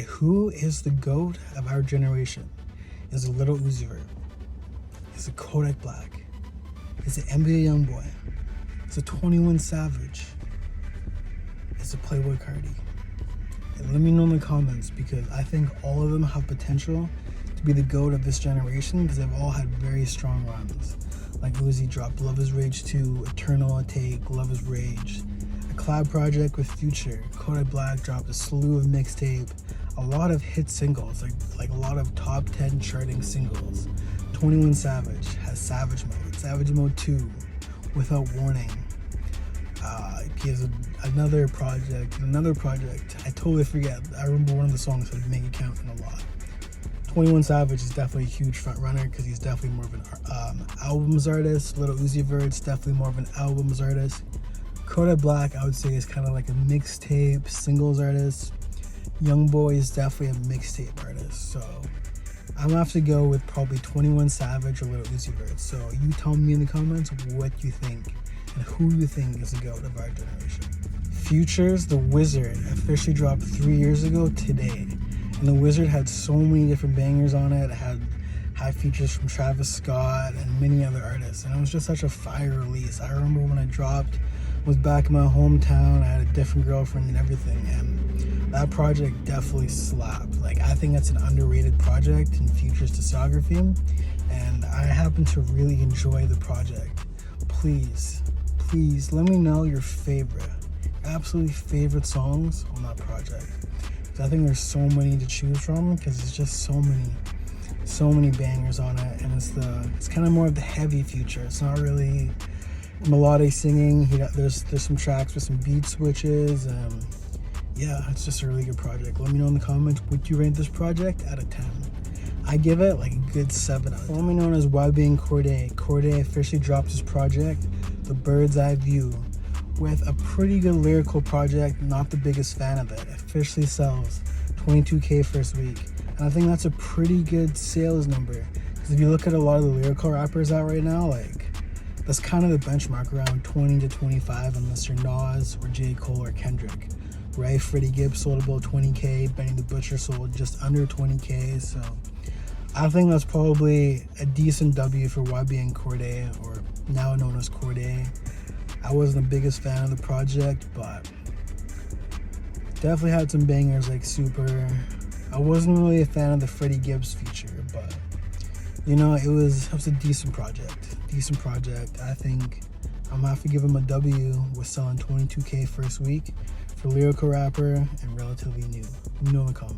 Who is the GOAT of our generation? Is it Lil Uzi Vert? Is it Kodak Black? Is it NBA Youngboy? Is it 21 Savage? Is it Playboy Cardi? And let me know in the comments, because I think all of them have potential to be the GOAT of this generation, because they've all had very strong runs. Like Uzi dropped Love Is Rage 2, Eternal Take, Love Is Rage, a collab project with Future. Kodak Black dropped a slew of mixtape, a lot of hit singles, like a lot of top 10 charting singles. 21 Savage has Savage Mode 2, Without Warning. He has another project. I totally forget. I remember one of the songs said Make It Count and a lot. 21 Savage is definitely a huge front runner because he's definitely more of an albums artist. Lil Uzi Vert's definitely more of an albums artist. Kodak Black, I would say, is kind of like a mixtape singles artist. Youngboy is definitely a mixtape artist. So I'm gonna have to go with probably 21 Savage or Lil Uzi Vert. So you tell me in the comments what you think and who you think is the GOAT of our generation. Future's The Wizard officially dropped 3 years ago today. And The Wizard had so many different bangers on it. It had features from Travis Scott and many other artists. And it was just such a fire release. I remember when it dropped, I was back in my hometown. I had a different girlfriend and everything. And that project definitely slapped. Like, I think that's an underrated project in Future's discography. And I happen to really enjoy the project. Please let me know your absolutely favorite songs on that project. I think there's so many to choose from because it's just so many bangers on it, and it's kind of more of the heavy Future. It's not really melodic singing. There's some tracks with some beat switches, and yeah, it's just a really good project. Let me know in the comments, would you rate this project out of 10? I give it like a good 7 out of 10. Formerly known as YB and Cordae officially dropped his project, The Bird's Eye View, with a pretty good lyrical project. Not the biggest fan of it. Officially sells 22K first week, and I think that's a pretty good sales number, because if you look at a lot of the lyrical rappers out right now, like, that's kind of the benchmark, around 20 to 25, unless you're Nas or J. Cole or Kendrick, right? Freddie Gibbs sold about 20K, Benny the Butcher sold just under 20K, so I think that's probably a decent W for YB and Cordae, or now known as Cordae. I wasn't the biggest fan of the project, but definitely had some bangers like Super. I wasn't really a fan of the Freddie Gibbs feature, but you know, it was a decent project. I think I'm gonna have to give him a W with selling 22K first week for lyrical rapper and relatively new. Let me know in the comments.